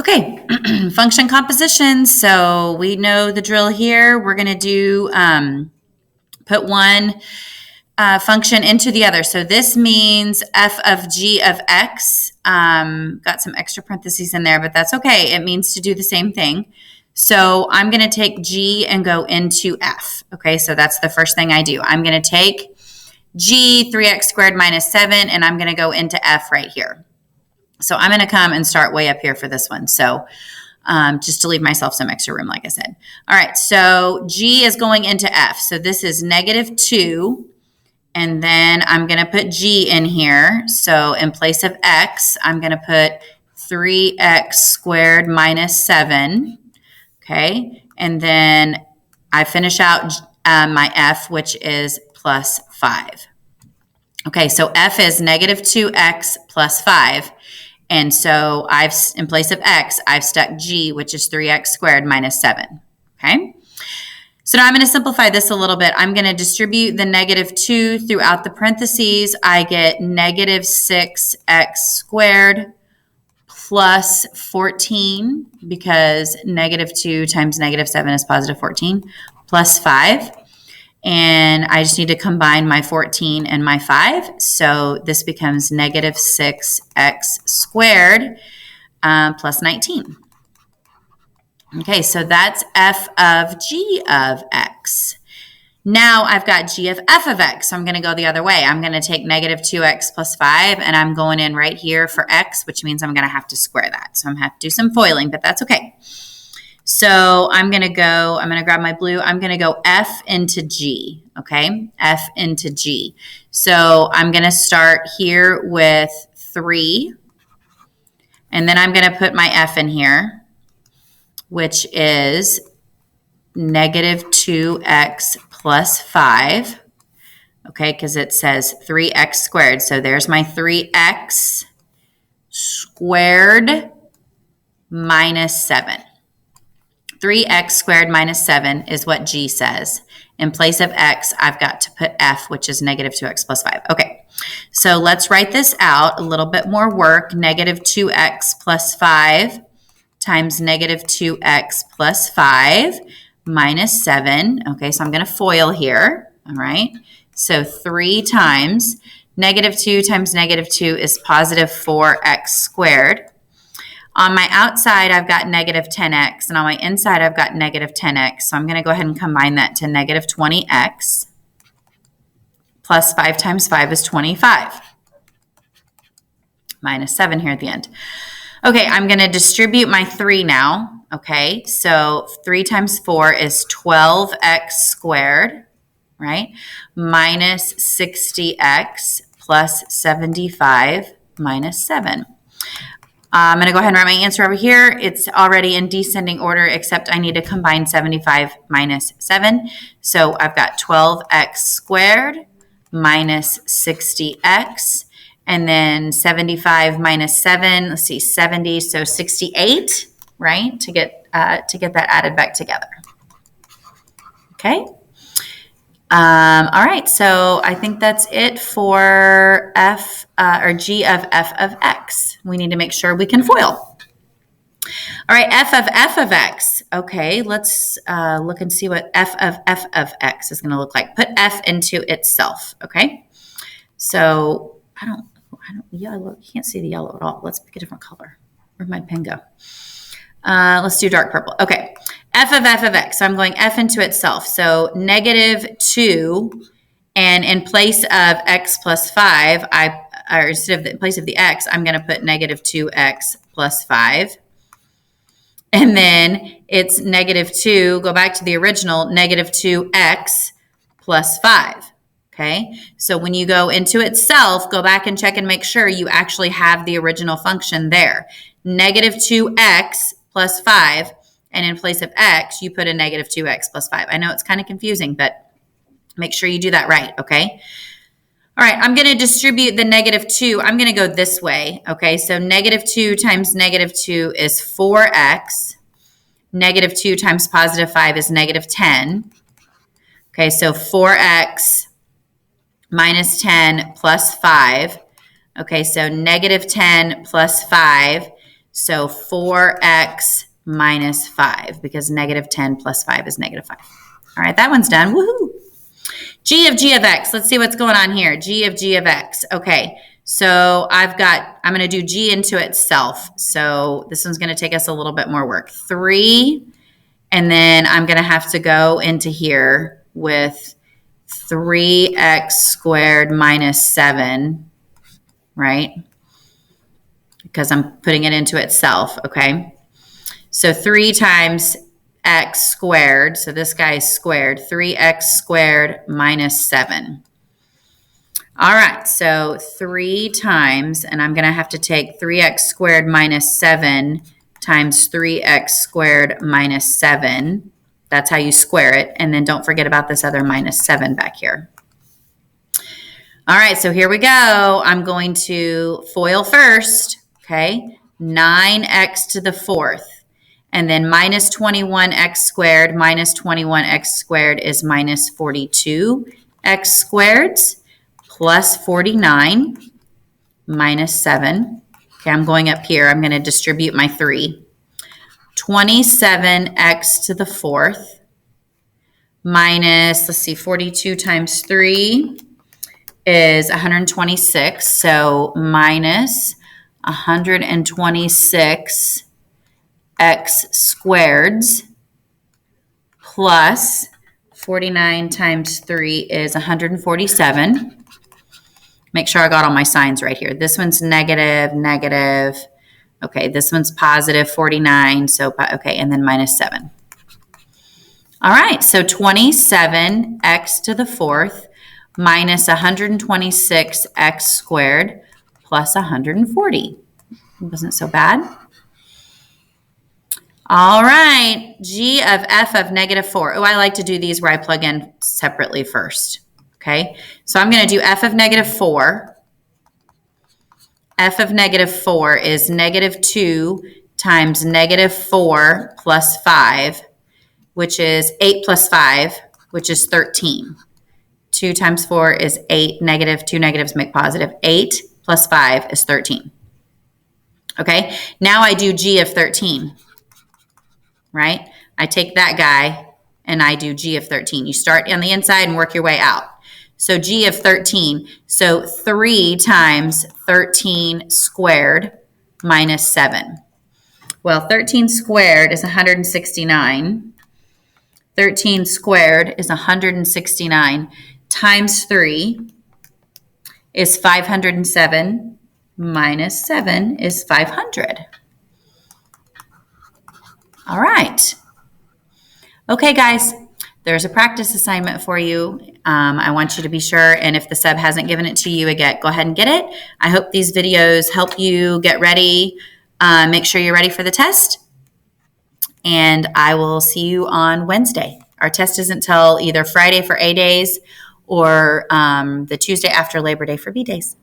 Okay, function composition. So we know the drill here. We're going to do put one function into the other. So this means f of g of x. Got some extra parentheses in there, but that's okay. It means to do the same thing. So I'm going to take g and go into f. Okay, so that's the first thing I do. I'm going to take g, 3x squared minus 7, and I'm going to go into f right here. So I'm going to come and start way up here for this one. So just to leave myself some extra room, like I said. All right, so g is going into f. So this is negative 2. And then I'm going to put g in here. So in place of x, I'm going to put 3x squared minus 7. Okay, and then I finish out my f, which is plus 5. Okay, so f is negative 2x plus 5. And so in place of x, I've stuck g, which is 3x squared minus 7. Okay, so now I'm going to simplify this a little bit. I'm going to distribute the negative 2 throughout the parentheses. I get negative 6x squared plus 14, because negative 2 times negative 7 is positive 14, plus 5. And I just need to combine my 14 and my 5. So this becomes negative 6x squared plus 19. Okay, so that's f of g of x. Now I've got g of f of x. So I'm going to go the other way. I'm going to take negative 2x plus 5, and I'm going in right here for x, which means I'm going to have to square that. So I'm going to have to do some foiling, but that's okay. So I'm going to grab my blue. I'm going to go f into g, okay? F into g. So I'm going to start here with 3, and then I'm going to put my f in here, which is negative 2x plus 5, okay, because it says 3x squared. So there's my 3x squared minus 7. 3x squared minus 7 is what g says. In place of x, I've got to put f, which is negative 2x plus 5. Okay, so let's write this out. A little bit more work. Negative 2x plus 5 times negative 2x plus 5 minus 7. Okay, so I'm going to FOIL here. All right, so 3 times negative 2 times negative 2 is positive 4x squared. On my outside, I've got negative 10x, and on my inside, I've got negative 10x. So I'm going to go ahead and combine that to negative 20x plus 5 times 5 is 25, minus 7 here at the end. Okay, I'm going to distribute my 3 now. Okay, so 3 times 4 is 12x squared, right? Minus 60x plus 75 minus 7. I'm going to go ahead and write my answer over here. It's already in descending order, except I need to combine 75 minus 7. So I've got 12x squared minus 60x. And then 75 minus 7, let's see, 70, so 68, right, to get that added back together. Okay. All right, so I think that's it for f or g of f of x. We need to make sure we can FOIL. All right, f of x. Okay, let's look and see what f of x is going to look like. Put f into itself. Okay, so I don't yellow. You can't see the yellow at all. Let's pick a different color. Where'd my pen go? Let's do dark purple. Okay, f of x. So I'm going f into itself. So negative 2, and in place of x plus 5, in place of the x, I'm going to put negative 2x plus 5. And then it's negative 2, go back to the original, negative 2x plus 5. Okay, so when you go into itself, go back and check and make sure you actually have the original function there. Negative 2x plus 5, and in place of x, you put a negative 2x plus 5. I know it's kind of confusing, but make sure you do that right, okay? All right, I'm going to distribute the negative 2. I'm going to go this way, okay? So negative 2 times negative 2 is 4x. Negative 2 times positive 5 is negative 10. Okay, so 4x minus 10 plus 5. Okay, so negative 10 plus 5. So 4x minus 5, because negative 10 plus 5 is negative 5. All right, that one's done. Woohoo! G of x. Let's see what's going on here. G of x. Okay, so I'm going to do G into itself. So this one's going to take us a little bit more work. 3, and then I'm going to have to go into here with 3x squared minus 7, right? Because I'm putting it into itself, okay? So 3 times x squared, so this guy is squared, 3x squared minus 7. All right, so 3 times, and I'm going to have to take 3x squared minus 7 times 3x squared minus 7. That's how you square it. And then don't forget about this other minus 7 back here. All right, so here we go. I'm going to FOIL first, okay? 9x to the 4th. And then minus 21x squared minus 21x squared is minus 42x squared plus 49 minus 7. Okay, I'm going up here. I'm going to distribute my 3. 27x to the 4th minus, let's see, 42 times 3 is 126. So minus 126 x squareds plus 49 times 3 is 147. Make sure I got all my signs right here. This one's negative, negative. Okay, this one's positive 49. So, okay, and then minus 7. All right, so 27x to the 4th minus 126x squared plus 140. Wasn't so bad. All right, G of f of negative 4. Oh, I like to do these where I plug in separately first. Okay, so I'm going to do f of negative 4. F of negative 4 is negative 2 times negative 4 plus 5, which is 8 plus 5, which is 13. 2 times 4 is 8. Negative, 2 negatives make positive. 8 plus 5 is 13. Okay, now I do G of 13. Right? I take that guy and I do G of 13. You start on the inside and work your way out. So G of 13. So 3 times 13 squared minus 7. Well, 13 squared is 169. 13 squared is 169 times 3 is 507 minus 7 is 500. All right. Okay, guys, there's a practice assignment for you. I want you to be sure, and if the sub hasn't given it to you again, go ahead and get it. I hope these videos help you get ready. Make sure you're ready for the test, and I will see you on Wednesday. Our test isn't till either Friday for A days or the Tuesday after Labor Day for B days.